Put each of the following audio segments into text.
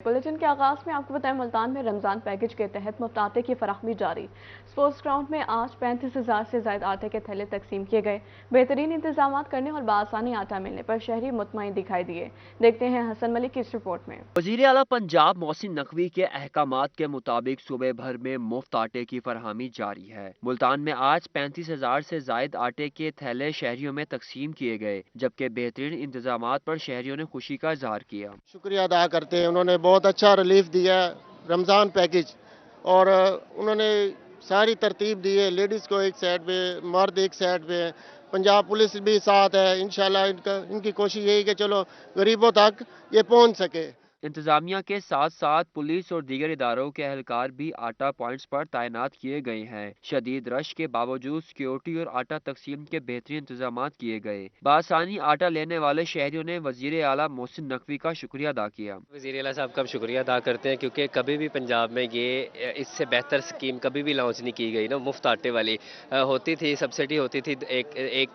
Bulletin के आगाज में आपको बताएं, मुल्तान में रमजान पैकेज के तहत मुफ्त आटे की फराहमी जारी। स्पोर्ट्स ग्राउंड में आज 35,000 से ज्यादा आटे के थैले तकसीम किए गए। बेहतरीन इंतजाम करने और बआसानी आटा मिलने पर शहरी मुतमईन दिखाई दिए। देखते हैं हसन मलिक की इस रिपोर्ट में। वज़ीर आला पंजाब मोहसिन नकवी के अहकामात के मुताबिक सूबे भर में मुफ्त आटे की फरहमी जारी है। मुल्तान में आज 35,000 से जायद आटे के थैले शहरियों में तकसीम किए गए, जबकि बेहतरीन इंतजामात पर शहरियों ने खुशी का इजहार किया। शुक्रिया अदा करते हैं, उन्होंने बहुत अच्छा रिलीफ दिया रमज़ान पैकेज, और उन्होंने सारी तरतीब दी है। लेडीज़ को एक साइड पे, मर्द एक साइड पे, पंजाब पुलिस भी साथ है। इंशाल्लाह इनकी कोशिश यही कि चलो गरीबों तक ये पहुंच सके। इंतजामिया के साथ साथ पुलिस और दीगर इदारों के एहलकार भी आटा पॉइंट्स पर तैनात किए गए हैं। शदीद रश के बावजूद सिक्योरिटी और आटा तकसीम के बेहतरीन इंतजाम किए गए। बासानी आटा लेने वाले शहरियों ने वज़ीर आला मोहसिन नकवी का शुक्रिया अदा किया। वज़ीर आला साहब का शुक्रिया अदा करते हैं, क्योंकि कभी भी पंजाब में ये इससे बेहतर स्कीम कभी भी लॉन्च नहीं की गई ना। मुफ्त आटे वाली होती थी, सब्सिडी होती थी एक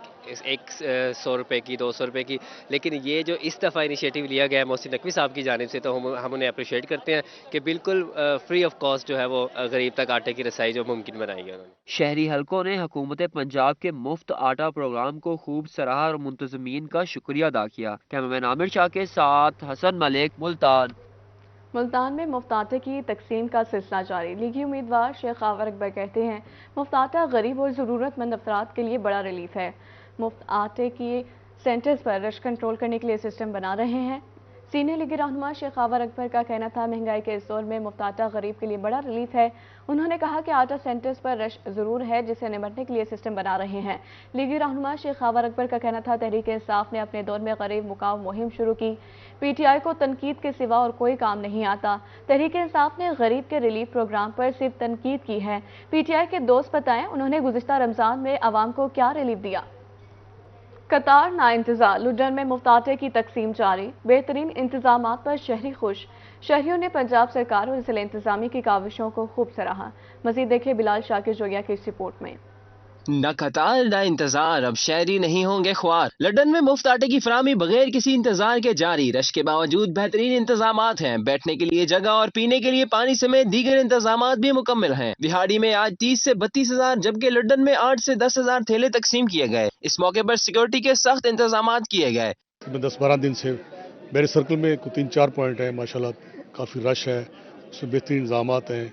100 रुपए की, 200 रुपए की, लेकिन ये जो इस दफ़ा इनिशिएटिव लिया गया है मोहसिन नकवी साहब की जानिब से, तो हम उन्हें अप्रिशिएट करते हैं कि बिल्कुल फ्री ऑफ कॉस्ट जो है वो गरीब तक आटे की रसाई जो मुमकिन बनाई है उन्होंने। शहरी हलकों ने हुकूमत पंजाब के मुफ्त आटा प्रोग्राम को खूब सराहा और मुंतजमीन का शुक्रिया अदा किया। कैमरामैन आमिर शाह के साथ हसन मलिक, मुल्तान में मुफ्त आटे की तकसीम का सिलसिला जारी। लीगी उम्मीदवार शेख खावर अकबर कहते हैं, मुफ्त आटा गरीब और ज़रूरतमंद अफराद के लिए बड़ा रिलीफ है। मुफ्त आटे की सेंटर्स पर रश कंट्रोल करने के लिए सिस्टम बना रहे हैं। सीनियर लीगी रहनुमा शेख खावर अकबर का कहना था, महंगाई के इस दौर में मुफ्त आटा गरीब के लिए बड़ा रिलीफ है। उन्होंने कहा कि आटा सेंटर्स पर रश जरूर है, जिसे निपटने के लिए सिस्टम बना रहे हैं। लीगी रहनुमा शेख खावर अकबर का कहना था, तहरीक इंसाफ ने अपने दौर में गरीब मुकाव मुहिम शुरू की। पीटीआई को तनकीद के सिवा और कोई काम नहीं आता। तहरीक इंसाफ ने गरीब के रिलीफ प्रोग्राम पर सिर्फ तनकीद की है। पीटीआई के दोस्त बताएं, उन्होंने गुज़िश्ता रमजान में आवाम को क्या रिलीफ दिया। कतार ना इंतजार, लुधियाना में मुफ्त आटे की तकसीम जारी। बेहतरीन इंतजामात पर शहरी खुश। शहरियों ने पंजाब सरकार और जिला इंतजामी की काविशों को खूब सराहा। मजीद देखे बिलाल शाह की जोया की इस रिपोर्ट में। न कतार न इंतजार, अब शहरी नहीं होंगे ख्वार। लंदन में मुफ्त आटे की फराहमी बगैर किसी इंतजार के जारी। रश के बावजूद बेहतरीन इंतजामात हैं। बैठने के लिए जगह और पीने के लिए पानी समेत दीगर इंतजामात भी मुकम्मल हैं। दिहाड़ी में आज 30 से 32,000 जबकि लंदन में 8 से 10,000 थैले तकसीम किए गए। इस मौके पर सिक्योरिटी के सख्त इंतजाम किए गए। 10-12 दिन से मेरे सर्कल में कुछ 3-4 पॉइंट है, माशाल्लाह काफ़ी रश है, उसमें बेहतरीन इंतजाम हैं।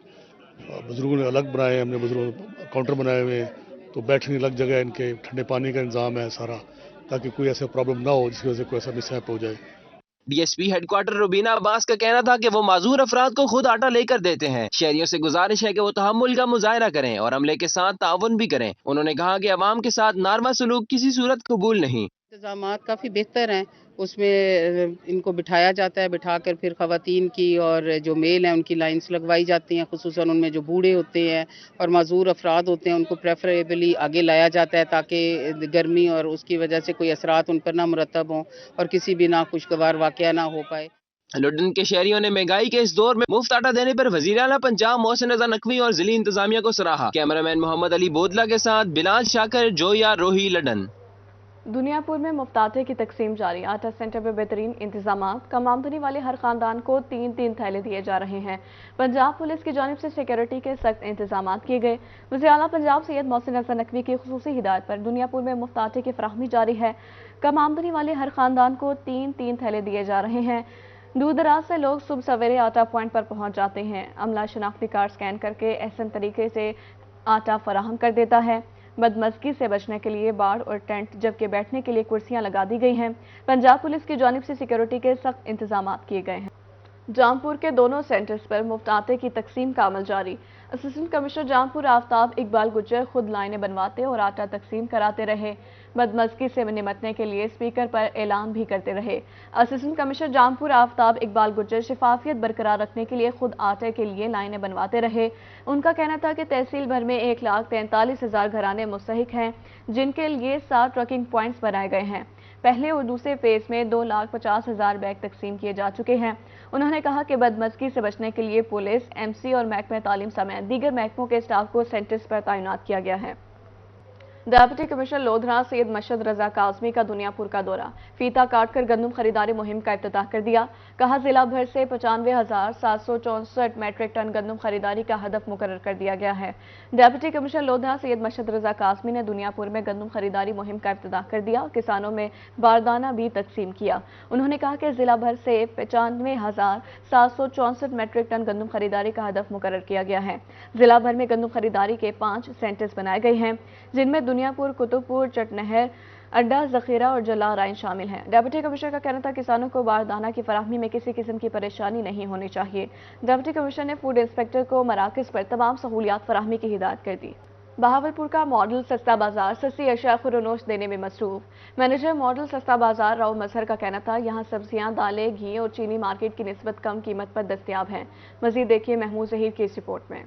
बुजुर्गों ने अलग बनाए हैं, हमने बुजुर्गों काउंटर बनाए हुए हैं, तो बैठने की अलग जगह है, इनके ठंडे पानी का इंतजाम है सारा, ताकि कोई ऐसा प्रॉब्लम ना हो जिसकी वजह से कोई ऐसा मिसहैप हो जाए। डीएसपी हेडक्वार्टर रुबीना अब्बास का कहना था कि वो माजूर अफराद को खुद आटा लेकर देते हैं। शहरियों से गुजारिश है कि वो तहम्मुल का मुजाहरा करें और अमले के साथ ताउन भी करें। उन्होंने कहा कि अवाम के साथ नारमा सलूक किसी सूरत कबूल नहीं। इंतजाम काफ़ी बेहतर हैं। उसमें इनको बिठाया जाता है, बिठाकर फिर ख़वातीन की और जो मेल हैं उनकी लाइन्स लगवाई जाती हैं। खुसूसन उनमें जो बूढ़े होते हैं और माजूर अफराद होते हैं उनको प्रेफरेबली आगे लाया जाता है, ताकि गर्मी और उसकी वजह से कोई असरात उन पर ना मुरतब हों और किसी भी नाखुशगवार वाक़या ना हो पाए। लंदन के शहरियों ने महंगाई के इस दौर में मुफ्त आटा देने पर वज़ीर आला पंजाब मोहसिन नकवी और जिली इंतजामिया को सराहा। कैमरामैन मोहम्मद अली बोदला के साथ बिलाल शाकर, जोया रोही, लंदन। दुनियापुर में मुफ्त आटे की तकसीम जारी। आटा सेंटर पर बेहतरीन इंतजाम। कम आमदनी वाले हर खानदान को 3-3 थैले दिए जा रहे हैं। पंजाब पुलिस की जानिब से सिक्योरिटी के सख्त इंतजाम किए गए। वज़ीर आला पंजाब सैयद मोहसिन नकवी की खुसूसी हिदायत पर दुनियापुर में मुफ्त आटे की फराहमी जारी है। कम आमदनी वाले हर खानदान को 3-3 थैले दिए जा रहे हैं। दूर दराज से लोग सुबह सवेरे आटा पॉइंट पर पहुंच जाते हैं। अमला शनाख्ती कार्ड स्कैन करके एहसन तरीके से आटा फराहम कर देता है। बदमज़गी से बचने के लिए बाड़ और टेंट, जबकि बैठने के लिए कुर्सियां लगा दी गई हैं। पंजाब पुलिस की जानिब से सिक्योरिटी के सख्त इंतजाम किए गए हैं। जामपुर के दोनों सेंटर्स पर मुफ्त आटे की तकसीम का अमल जारी। असिस्टेंट कमिश्नर जामपुर आफ्ताब इकबाल गुज्जर खुद लाइनें बनवाते और आटा तकसीम कराते रहे। बदमज़गी से निपटने के लिए स्पीकर पर ऐलान भी करते रहे। असिस्टेंट कमिश्नर जामपुर आफ्ताब इकबाल गुज्जर शिफाफियत बरकरार रखने के लिए खुद आटे के लिए लाइनें बनवाते रहे। उनका कहना था कि तहसील भर में 1,43,000 घराने मुस्तहिक हैं, जिनके लिए 7 ट्रकिंग पॉइंट्स बनाए गए हैं। पहले और दूसरे फेज में 2,50,000 बैग तकसीम किए जा चुके हैं। उन्होंने कहा कि बदमज़गी से बचने के लिए पुलिस, एमसी और महकमे तालीम समेत दीगर महकमों के स्टाफ को सेंटर्स पर तैनात किया गया है। डिप्टी कमिश्नर लोधरा सैयद मशद रजा काज़मी का दुनियापुर का दौरा। फीता काट कर गंदम खरीदारी मुहिम का इफ्तिताह कर दिया। कहा जिला भर से 95,764 मैट्रिक टन गंदम खरीदारी का हदफ मुकर्रर कर दिया गया है। Deputy commissioner Lodha Syed Mashhad रजा कासमी ने दुनियापुर में गंदम खरीदारी मुहिम का इब्तिदा कर दिया और किसानों में बारदाना भी तकसीम किया। उन्होंने कहा कि जिला भर से 95,764 मैट्रिक टन गंदम खरीदारी का हदफ मुकर्रर किया गया है। जिला भर में गंदम खरीदारी के 5 सेंटर्स बनाए गए हैं, जिनमें दुनियापुर, कुतुबपुर, चटनहर, अड्डा, जखीरा और जलाराइन शामिल हैं। डेप्यूटी कमिश्नर का कहना था किसानों को बारदाना की फराहमी में किसी किस्म की परेशानी नहीं होनी चाहिए। डेप्यूटी कमिश्नर ने फूड इंस्पेक्टर को मराकज पर तमाम सहूलियात फराहमी की हिदायत कर दी। बहावलपुर का मॉडल सस्ता बाजार सस्ती अशिया खुरोनोश देने में मसरूफ। मैनेजर मॉडल सस्ता बाजार राव मजहर का कहना था यहाँ सब्जियां, दालें, घी और चीनी मार्केट की निस्बत कम कीमत पर दस्तयाब हैं। मजीद देखिए महमूद जहीर की इस रिपोर्ट में।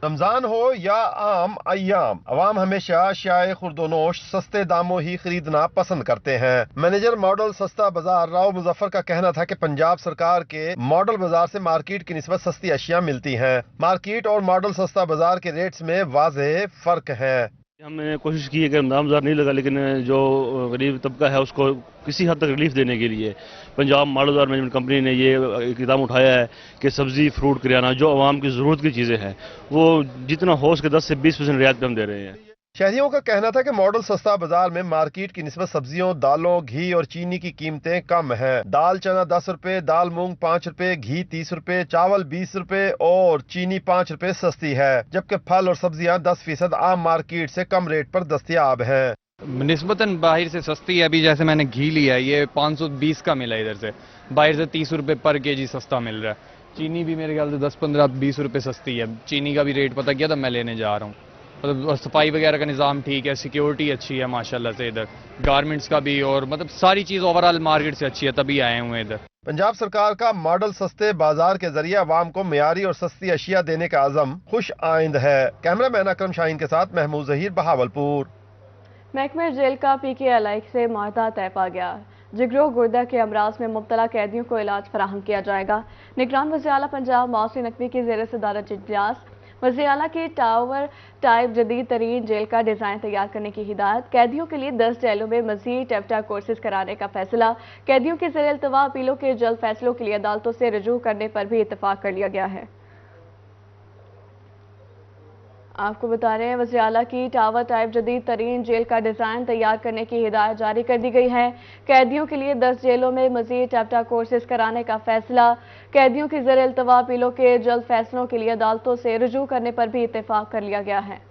रमजान हो या आम अय्याम, अवाम हमेशा अशियाए खुर्दोनोश सस्ते दामों ही खरीदना पसंद करते हैं। मैनेजर मॉडल सस्ता बाजार राव मुजफ्फर का कहना था कि पंजाब सरकार के मॉडल बाजार से मार्केट की निस्बत सस्ती अशिया मिलती हैं। मार्केट और मॉडल सस्ता बाजार के रेट्स में वाज़ेह फर्क है। हमने कोशिश की है कि रमजान बाजार नहीं लगा, लेकिन जो गरीब तबका है उसको किसी हद तक रिलीफ देने के लिए पंजाब मॉडल बाजार मैनेजमेंट कंपनी ने ये इक़दाम उठाया है कि सब्जी, फ्रूट, किराना जो आवाम की ज़रूरत की चीज़ें हैं वो जितना हो सके 10 से 20% रियायत पे हम दे रहे हैं। शहरियों का कहना था कि मॉडल सस्ता बाजार में मार्केट की निस्बत सब्जियों, दालों, घी और चीनी की कीमतें कम हैं। दाल चना 10 रुपए, दाल मूंग 5 रुपए, घी 30 रुपए, चावल 20 रुपए और चीनी 5 रुपए सस्ती है, जबकि फल और सब्जियां 10% आम मार्केट से कम रेट पर दस्तयाब हैं। निस्बतन बाहर से सस्ती है। अभी जैसे मैंने घी लिया है, ये 520 का मिला इधर से, बाहर से 30 रुपए पर केजी सस्ता मिल रहा है। चीनी भी मेरे ख्याल से 10, 15, 20 रुपए सस्ती है। चीनी का भी रेट पता किया था मैं लेने जा रहा हूँ। मतलब सफाई वगैरह का निज़ाम ठीक है, सिक्योरिटी अच्छी है माशाल्लाह से इधर, गारमेंट्स का भी, और मतलब सारी चीज़ ओवरऑल मार्केट से अच्छी है, तभी आए हुए इधर। पंजाब सरकार का मॉडल सस्ते बाजार के जरिए अवाम को मियारी और सस्ती अशिया देने का अज़म खुश आइंद है। कैमरामैन अकरम शाहीन के साथ महमूद जहीर, बहावलपुर। महकमे जेल का PKLI से मुआहदा तय पा गया। जिगरो गुर्दा के अमराज में मुब्तला कैदियों को इलाज फराहम किया जाएगा। निगरान वज़ीर आला पंजाब मोहसिन नकवी की ज़ेर सदारत इजलास वज़ीर आला की टावर टाइप जदीद तरीन जेल का डिज़ाइन तैयार करने की हिदायत। कैदियों के लिए 10 जेलों में मज़ीद टैप्टा कोर्सेज कराने का फैसला। कैदियों के ज़ेर इल्तवा अपीलों के जल्द फैसलों के लिए अदालतों से रजू करने पर भी इत्तफाक कर लिया गया है। आपको बता रहे हैं वज़ीर आला की टावर टाइप जदीद तरीन जेल का डिज़ाइन तैयार करने की हिदायत जारी कर दी गई है। कैदियों के लिए 10 जेलों में मज़ीद टैप्टा कोर्सेज कराने का फैसला। कैदियों की ज़र इल्तवा अपीलों के जल्द फैसलों के लिए अदालतों से रजू करने पर भी इत्तेफाक कर लिया गया है।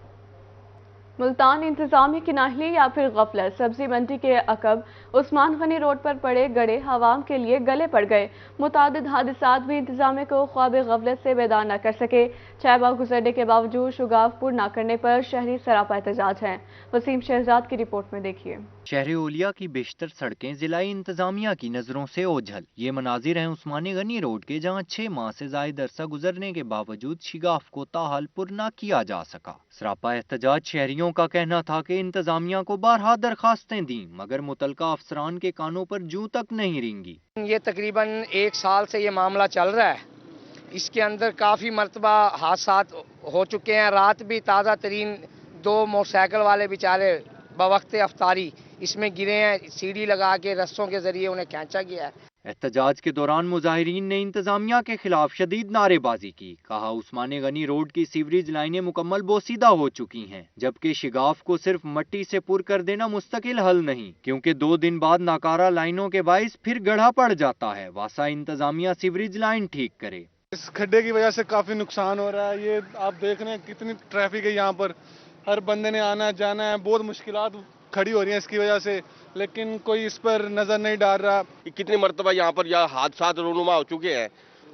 मुल्तान इंतजामी की नाहली या फिर गफलत, सब्जी मंडी के अकब उस्मान गनी रोड पर पड़े गड़े हवाम के लिए गले पड़ गए। मुतादिद हादिसात भी इंतजामिया को ख्वाब गफलत से बेदार न कर सके। 6 बार गुजरने के बावजूद शुगाफपुर न करने पर शहरी सरापा एहतजाज हैं। वसीम शहजाद की रिपोर्ट में देखिए। शहर ओलिया की बेशतर सड़कें जिलाई इंतजामिया की नजरों से ओझल। ये मनाजिर हैं उस्मानी गनी रोड के, जहाँ 6 माह से जायद अरसा गुजरने के बावजूद शिगाफ को ताहाल पुर न किया जा सका। सरापा एहतजाज शहरियों का कहना था कि इंतजामिया को बारहा दरखास्तें दी मगर मुतलका अफसरान के कानों पर जूं तक नहीं रेंगी। ये तकरीबन 1 साल से ये मामला चल रहा है। इसके अंदर काफ़ी मरतबा हादसात हो चुके हैं। रात भी ताज़ा तरीन 2 मोटरसाइकिल वाले बेचारे बवक्त अफ्तारी इसमें गिरे हैं। सीढ़ी लगा के रस्सों के जरिए उन्हें खींचा गया है। एहतजाज के दौरान मुजाहिरीन ने इंतजामिया के खिलाफ शदीद नारेबाजी की। कहा उस्मानी गनी रोड की सीवरेज लाइनें मुकम्मल बोसीदा हो चुकी हैं, जबकि शिगाफ को सिर्फ मट्टी से पुर कर देना मुस्तकिल हल नहीं, क्योंकि 2 दिन बाद नाकारा लाइनों के बाइस फिर गढ़ा पड़ जाता है। वासा इंतजामिया सीवरेज लाइन ठीक करे। इस खड्डे की वजह से काफी नुकसान हो रहा है। ये आप देख रहे हैं कितनी ट्रैफिक है यहाँ पर, हर बंदे ने आना जाना है, बहुत मुश्किलात खड़ी हो रही हैं इसकी वजह से, लेकिन कोई इस पर नजर नहीं डाल रहा। कितनी मरतबा यहाँ पर या हादसा रोनुमा हो चुके हैं,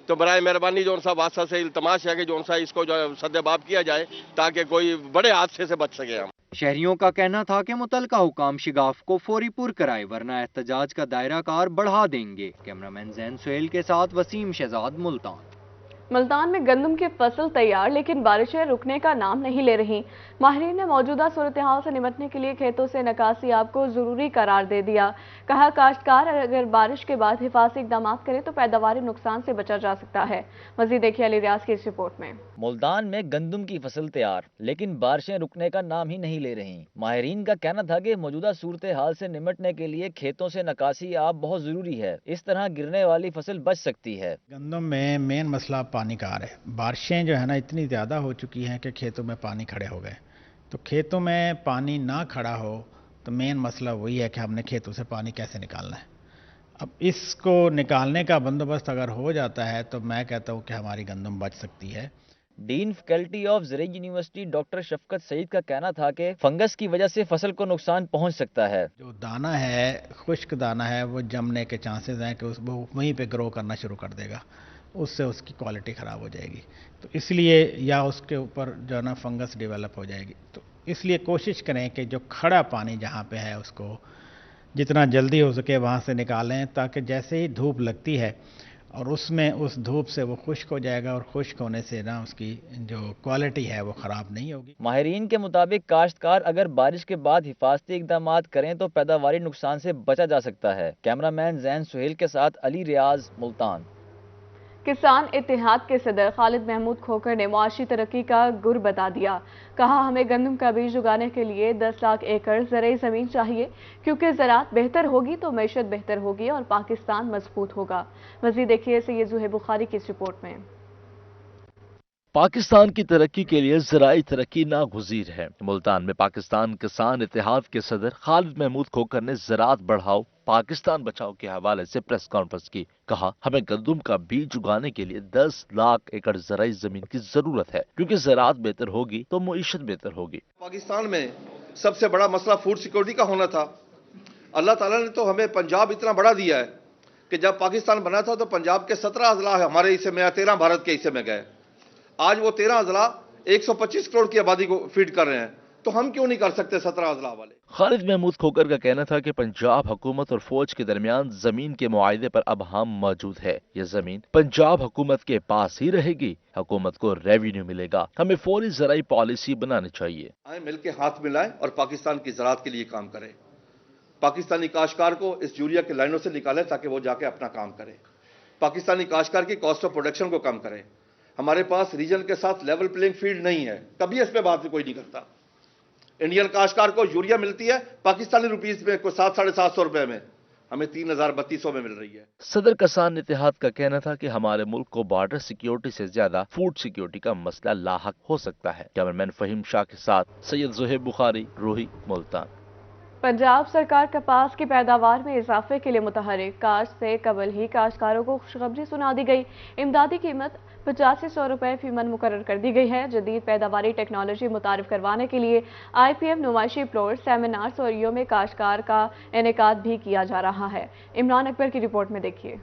तो बराए मेहरबानी जो सा वादसा से इल्तमास है कि जो सा इसको जो सद्देबाब किया जाए ताकि कोई बड़े हादसे से बच सके। हम शहरियों का कहना था कि मुतलका हुकाम शिगाफ को फौरी पुर कराए वरना एहतजाज का दायरा कार बढ़ा देंगे। कैमरामैन जैन सुहेल के साथ वसीम शहजाद, मुल्तान। ملتان میں گندم کی فصل تیار لیکن بارشیں رکنے کا نام نہیں لے رہی۔ ماہرین نے موجودہ صورتحال سے نمٹنے کے لیے کھیتوں سے نکاسی آب کو ضروری قرار دے دیا۔ کہا کاشتکار اگر بارش کے بعد حفاظتی اقدامات کرے تو پیداواری نقصان سے بچا جا سکتا ہے۔ مزید دیکھیے علی ریاض کی اس رپورٹ میں۔ ملتان میں گندم کی فصل تیار لیکن بارشیں رکنے کا نام ہی نہیں لے رہی۔ ماہرین کا کہنا تھا کہ موجودہ صورتحال سے نمٹنے کے لیے کھیتوں سے نکاسی آب بہت ضروری ہے، اس طرح گرنے والی فصل بچ سکتی ہے۔ گندم میں مین مسئلہ پانی کا آ رہا ہے۔ بارشیں جو ہے نا اتنی زیادہ ہو چکی ہیں کہ کھیتوں میں پانی کھڑے ہو گئے، تو کھیتوں میں پانی نہ کھڑا ہو تو مین مسئلہ وہی ہے کہ ہم نے کھیتوں سے پانی کیسے نکالنا ہے۔ اب اس کو نکالنے کا بندوبست اگر ہو جاتا ہے تو میں کہتا ہوں کہ ہماری گندم بچ سکتی ہے۔ ڈین فیکلٹی آف زرعی یونیورسٹی ڈاکٹر شفقت سعید کا کہنا تھا کہ فنگس کی وجہ سے فصل کو نقصان پہنچ سکتا ہے۔ جو دانہ ہے، خشک دانہ ہے، وہ جمنے کے چانسز ہیں کہ وہ وہیں پہ گرو کرنا شروع کر دے گا، اس سے اس کی کوالٹی خراب ہو جائے گی، تو اس لیے یا اس کے اوپر جو ہے نا فنگس ڈیولپ ہو جائے گی۔ تو اس لیے کوشش کریں کہ جو کھڑا پانی جہاں پہ ہے اس کو جتنا جلدی ہو سکے وہاں سے نکالیں، تاکہ جیسے ہی دھوپ لگتی ہے اور اس میں اس دھوپ سے وہ خشک ہو جائے گا، اور خشک ہونے سے نا اس کی جو کوالٹی ہے وہ خراب نہیں ہوگی۔ ماہرین کے مطابق کاشتکار اگر بارش کے بعد حفاظتی اقدامات کریں تو پیداواری نقصان سے بچا جا سکتا ہے۔ کیمرہ مین زین سہیل کے ساتھ علی ریاض، ملتان۔ کسان اتحاد کے صدر خالد محمود کھوکھر نے معاشی ترقی کا گر بتا دیا۔ کہا ہمیں گندم کا بیج اگانے کے لیے 10 لاکھ ایکڑ زرعی زمین چاہیے، کیونکہ زراعت بہتر ہوگی تو معیشت بہتر ہوگی اور پاکستان مضبوط ہوگا۔ مزید دیکھیے سید زہیر بخاری کی اس رپورٹ میں۔ پاکستان کی ترقی کے لیے زراعی ترقی ناگزیر ہے۔ ملتان میں پاکستان کسان اتحاد کے صدر خالد محمود کھوکھر نے زراعت بڑھاؤ پاکستان بچاؤ کے حوالے سے پریس کانفرنس کی۔ کہا ہمیں گندم کا بیج اگانے کے لیے 10 لاکھ ایکڑ زرعی زمین کی ضرورت ہے، کیونکہ زراعت بہتر ہوگی تو معیشت بہتر ہوگی۔ پاکستان میں سب سے بڑا مسئلہ فوڈ سیکورٹی کا ہونا تھا۔ اللہ تعالیٰ نے تو ہمیں پنجاب اتنا بڑا دیا ہے کہ جب پاکستان بنا تھا تو پنجاب کے 17 اضلاع ہمارے حصے میں، 13 بھارت کے حصے میں گئے۔ آج وہ 13 اضلاع 125 کروڑ کی آبادی کو فیڈ کر رہے ہیں، تو ہم کیوں نہیں کر سکتے 17 اضلاع والے؟ خالد محمود کھوکھر کا کہنا تھا کہ پنجاب حکومت اور فوج کے درمیان زمین کے معاہدے پر ابہام موجود ہے۔ یہ زمین پنجاب حکومت کے پاس ہی رہے گی، حکومت کو ریونیو ملے گا۔ ہمیں فوری زرعی پالیسی بنانی چاہیے۔ آئیں مل کے ہاتھ ملائیں اور پاکستان کی زراعت کے لیے کام کریں۔ پاکستانی کاشتکار کو اس یوریا کی لائنوں سے نکالیں تاکہ وہ جا کے اپنا کام کرے۔ پاکستانی کاشتکار کی کاسٹ آف پروڈکشن کو کم کریں۔ ہمارے پاس ریجن کے ساتھ لیول پلینگ فیلڈ نہیں ہے، کبھی اس پہ بات کوئی نہیں کرتا۔ انڈین کاشتکار کو یوریا ملتی ہے پاکستانی روپیز میں، کوئی 700-750 روپے میں، ہمیں 3032 میں مل رہی ہے۔ صدر کسان اتحاد کا کہنا تھا کہ ہمارے ملک کو بارڈر سیکیورٹی سے زیادہ فوڈ سیکیورٹی کا مسئلہ لاحق ہو سکتا ہے۔ کیمرمین فہیم شاہ کے ساتھ سید زہیر بخاری، روہی، ملتان۔ پنجاب سرکار کپاس کی پیداوار میں اضافے کے لیے متحرک۔ کاشت سے قبل ہی کاشتکاروں کو خوشخبری سنا دی گئی۔ امدادی قیمت 8500 روپے فی من مقرر کر دی گئی ہے۔ جدید پیداواری ٹیکنالوجی متعارف کروانے کے لیے IPM نمائشی پلاٹ، سیمینارز اور یوم کاشتکار کا انعقاد بھی کیا جا رہا ہے۔ عمران اکبر کی رپورٹ میں دیکھیے۔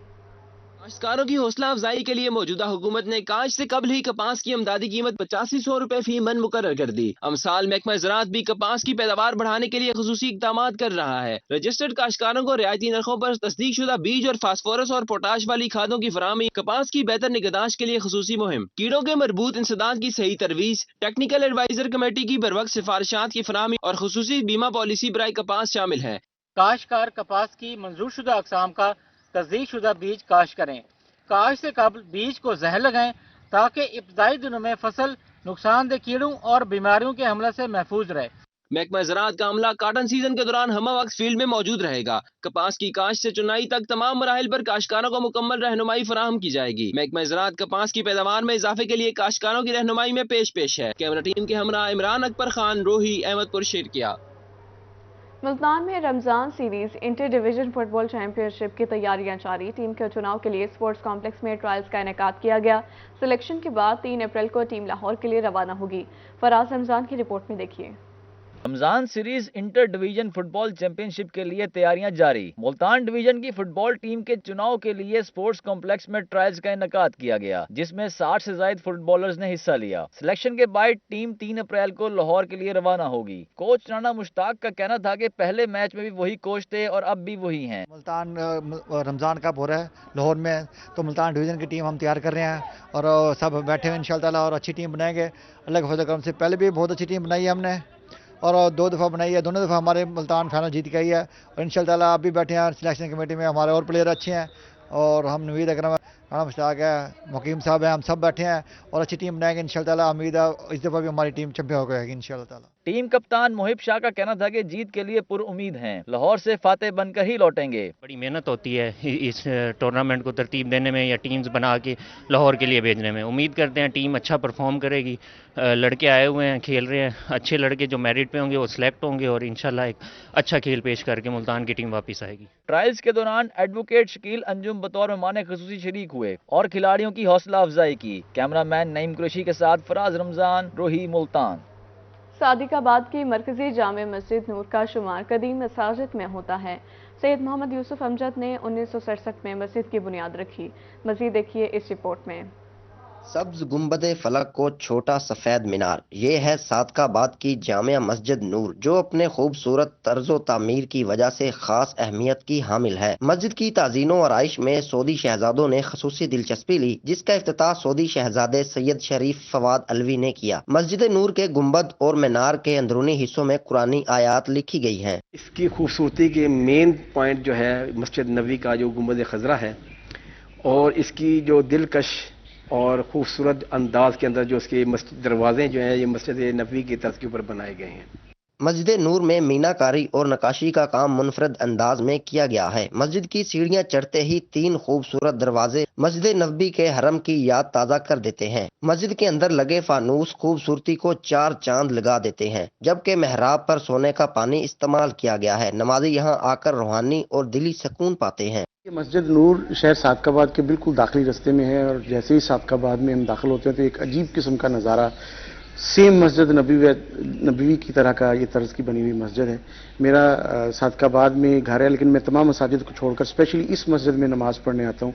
کاشتکاروں کی حوصلہ افزائی کے لیے موجودہ حکومت نے کاشت سے قبل ہی کپاس کی امدادی قیمت 8500 روپے فی من مقرر کر دی۔ امثال محکمہ زراعت بھی کپاس کی پیداوار بڑھانے کے لیے خصوصی اقدامات کر رہا ہے۔ رجسٹرڈ کاشتکاروں کو رعایتی نرخوں پر تصدیق شدہ بیج اور فاسفورس اور پوٹاش والی کھادوں کی فراہمی، کپاس کی بہتر نگہداشت کے لیے خصوصی مہم، کیڑوں کے مربوط انسداد کی صحیح ترویج، ٹیکنیکل ایڈوائزر کمیٹی کی بروقت سفارشات کی فراہمی اور خصوصی بیمہ پالیسی برائے کپاس شامل ہے۔ کاشتکار کپاس کی منظور شدہ اقسام کا تصدیق شدہ بیج کاشت کریں۔ کاشت سے قبل بیج کو زہر لگائیں تاکہ ابتدائی دنوں میں فصل نقصان دہ کیڑوں اور بیماریوں کے حملے سے محفوظ رہے۔ محکمہ زراعت کا عملہ کاٹن سیزن کے دوران ہمہ وقت فیلڈ میں موجود رہے گا۔ کپاس کی کاشت سے چنائی تک تمام مراحل پر کاشتکاروں کو مکمل رہنمائی فراہم کی جائے گی۔ محکمہ زراعت کپاس کی پیداوار میں اضافے کے لیے کاشتکاروں کی رہنمائی میں پیش ہے۔ کیمرہ ٹیم کے ہمراہ عمران اکبر خان، روہی، احمد پور شیر کیا۔ ملتان میں رمضان سیریز انٹر ڈویژن فٹ بال چیمپئن شپ کی تیاریاں جاری۔ ٹیم کے چناؤ کے لیے اسپورٹس کمپلیکس میں ٹرائلز کا انعقاد کیا گیا۔ سلیکشن کے بعد 3 اپریل کو ٹیم لاہور کے لیے روانہ ہوگی۔ فراز رمضان کی رپورٹ میں دیکھیے۔ Ramzan series inter division football championship के लिए तैयारियां जारी। मुल्तान डिवीजन की फुटबॉल टीम के चुनाव के लिए स्पोर्ट्स कॉम्प्लेक्स में ट्रायल्स का इनेकाद किया गया, जिसमें 60 से ज्यादा फुटबॉलर्स ने हिस्सा लिया। सिलेक्शन के बाद टीम 3 अप्रैल को लाहौर के लिए रवाना होगी। कोच राना मुश्ताक का कहना था कि पहले मैच में भी वही कोच थे और अब भी वही हैं। मुल्तान रमजान कप हो रहा है लाहौर में, तो मुल्तान डिवीजन की टीम हम तैयार कर रहे हैं और सब बैठे हुए इंशाअल्लाह ताला और अच्छी टीम बनाएंगे। अल्लाह के फजल करम से पहले भी बहुत अच्छी टीम बनाई है हमने और 2 दफ़ा बनाई है, दोनों दफ़ा हमारे मुल्तान फाइनल जीत गई है और इंशाअल्लाह ताला आप भी बैठे हैं सिलेक्शन कमेटी में, हमारे और प्लेयर अच्छे हैं और हम उम्मीद है राना मुश्ताक है, मुकीम साहब हैं, हम सब बैठे हैं और अच्छी टीम बनाएंगे इंशाअल्लाह ताला। उम्मीद है इस दफ़ा भी हमारी टीम चैंपियन हो जाएगी इंशाअल्लाह ताला। टीम कप्तान मोहिब शाह का कहना था कि जीत के लिए पुरुउम्मीद हैं, लाहौर से फातेह बनकर ही लौटेंगे। बड़ी मेहनत होती है इस टूर्नामेंट को तरतीब देने में या टीम्स बना के लाहौर के लिए भेजने में। उम्मीद करते हैं टीम अच्छा परफॉर्म करेगी। लड़के आए हुए हैं, खेल रहे हैं, अच्छे लड़के जो मेरिट पे होंगे वो सिलेक्ट होंगे और इंशाल्लाह एक अच्छा खेल पेश करके मुल्तान की टीम वापस आएगी। ट्रायल्स के दौरान एडवोकेट शकील अंजुम बतौर मेहमान खुसूसी शरीक हुए और खिलाड़ियों की हौसला अफजाई की। कैमरामैन नईम कुरैशी के साथ फराज रमजान, रोही, मुल्तान। सादिकाबाद की मरकजी जामे मस्जिद नूर का शुमार कदीम मसाजिद में होता है। सैयद मोहम्मद यूसुफ अमजद ने 1967 में मस्जिद की बुनियाद रखी। मज़ीद देखिए इस रिपोर्ट में। सब्ज गुंबदे फलक को छोटा सफेद मीनार, ये है सादकाबाद की जामिया मस्जिद नूर, जो अपने खूबसूरत तर्जो तामीर की वजह से खास अहमियत की हामिल है। मस्जिद की ताज़ीनों और आइश में सऊदी शहजादों ने खसूसी दिलचस्पी ली, जिसका इफ्तिताह सऊदी शहजादे सैयद शरीफ फवाद अलवी ने किया। मस्जिद नूर के गुंबद और मीनार के अंदरूनी हिस्सों में कुरानी आयात लिखी गई हैं। इसकी खूबसूरती के मेन पॉइंट जो है मस्जिद नबी का जो गुंबद खजरा है और इसकी जो दिलकश और खूबसूरत अंदाज के अंदर जो इसके दरवाजे जो हैं ये मस्जिद नबवी की तर्ज के ऊपर बनाए गए हैं। मस्जिद नूर में मीनाकारी और नकाशी का काम मुनफरद अंदाज में किया गया है। मस्जिद की सीढ़ियां चढ़ते ही 3 खूबसूरत दरवाजे मस्जिद नबवी के हरम की याद ताज़ा कर देते हैं। मस्जिद के अंदर लगे फानूस खूबसूरती को 4 चांद लगा देते हैं, जबकि मेहराब पर सोने का पानी इस्तेमाल किया गया है। नमाजी यहाँ आकर रूहानी और दिली सुकून पाते हैं। ये मस्जिद नूर शहर सादकाबाद के बिल्कुल दाखिली रास्ते में है और जैसे ही सादकाबाद में हम दाखिल होते हैं तो एक अजीब किस्म का नज़ारा, सेम मस्जिद नबवी की तरह का ये तर्ज की बनी हुई मस्जिद है। मेरा सादकाबाद में घर है लेकिन मैं तमाम मसाजिद को छोड़कर स्पेशली इस मस्जिद में नमाज पढ़ने आता हूँ।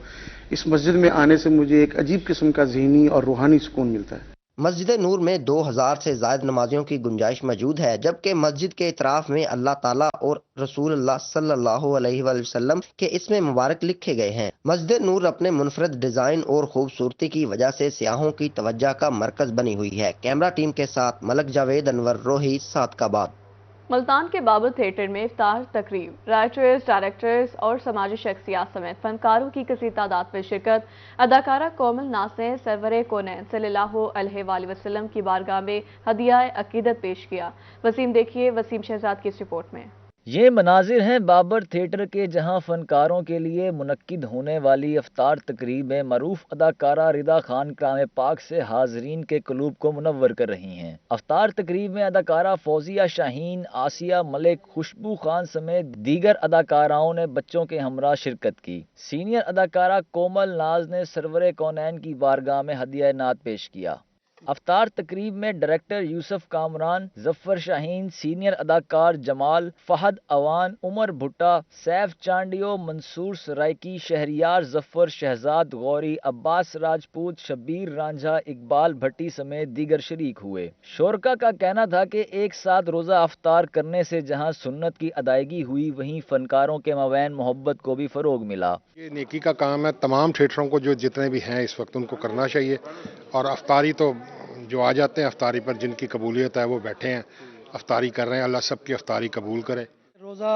इस मस्जिद में आने से मुझे एक अजीब किस्म का ज़हनी और रूहानी सुकून मिलता है। मस्जिद नूर में 2000 से ज्यादा नमाजियों की गुंजाइश मौजूद है, जबकि मस्जिद के इतराफ में अल्लाह ताला और रसूलुल्लाह सल्लल्लाहु अलैहि वसल्लम के इसमें मुबारक लिखे गए हैं। मस्जिद नूर अपने मुनफरद डिजाइन और खूबसूरती की वजह से सियाहों की तवज्जो का मरकज बनी हुई है। कैमरा टीम के साथ मलक जावेद, अनवर, रोही, सादकाबाद। मुल्तान के बाबर थिएटर में इफ्तार तकरीब, राइटर्स, डायरेक्टर्स और समाजी शख्सियात समेत फनकारों की कसीर तादाद में शिरकत। अदाकारा कोमल नाज ने सरवरे कोनैन सल्लल्लाहु अलैहि वसल्लम की बारगाह में हदिया अकीदत पेश किया। वसीम देखिए वसीम शहजाद की इस रिपोर्ट में। ये मनाजिर हैं बाबर थिएटर के, जहां फनकारों के लिए मुनक्किद होने वाली इफ्तार तकरीब में मरूफ अदाकारा रिदा खान कलाम पाक से हाजरीन के कुलूब को मुनव्वर कर रही हैं। इफ्तार तकरीब में अदाकारा फौजिया शाहीन, आसिया मलिक, खुशबू खान समेत दीगर अदाकाराओं ने बच्चों के हमरा शिरकत की। सीनियर अदाकारा कोमल नाज ने सरवरे कौनैन की बारगाह में हदिया नात पेश किया। अफ्तार तकरीब में डायरेक्टर यूसुफ कामरान, जफर शाहीन, सीनियर अदाकार जमाल, फहद अवान, उमर भुट्टा, सैफ चांडियो, मंसूर सराइकी, शहरियार जफर, शहजाद गौरी, अब्बास राजपूत, शब्बीर रांझा, इकबाल भट्टी समेत दीगर शरीक हुए। शोरका का कहना था कि एक साथ रोजा अफ्तार करने से जहां सुन्नत की अदायगी हुई, वहीं फनकारों के मबैन मोहब्बत को भी फरोग मिला। ये नेकी का काम है, तमाम थिएटरों को जो जितने भी हैं इस वक्त उनको करना चाहिए। और अफ्तारी तो जो आ जाते हैं अफ्तारी पर, जिनकी कबूलियत है वो बैठे हैं अफ्तारी कर रहे हैं। अल्लाह सबकी अफ्तारी कबूल करे। रोज़ा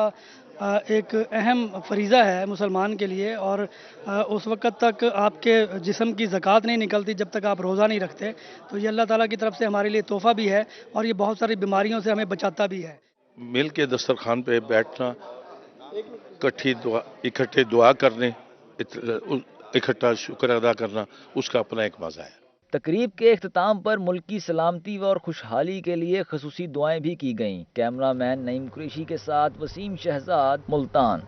एक अहम फरीज़ा है मुसलमान के लिए और उस वक़्त तक आपके जिस्म की ज़कात नहीं निकलती जब तक आप रोज़ा नहीं रखते। तो ये अल्लाह ताला की तरफ से हमारे लिए तोहफ़ा भी है और ये बहुत सारी बीमारियों से हमें बचाता भी है। मिल के दस्तरखान पे बैठना, इकट्ठे दुआ करने, इकट्ठा शुक्र अदा करना, उसका अपना एक मज़ा है। तकरीब के इख्तिताम पर मुल्की सलामती और खुशहाली के लिए खसूसी दुआएं भी की गईं। कैमरामैन नईम कुरैशी के साथ वसीम शहजाद, मुल्तान।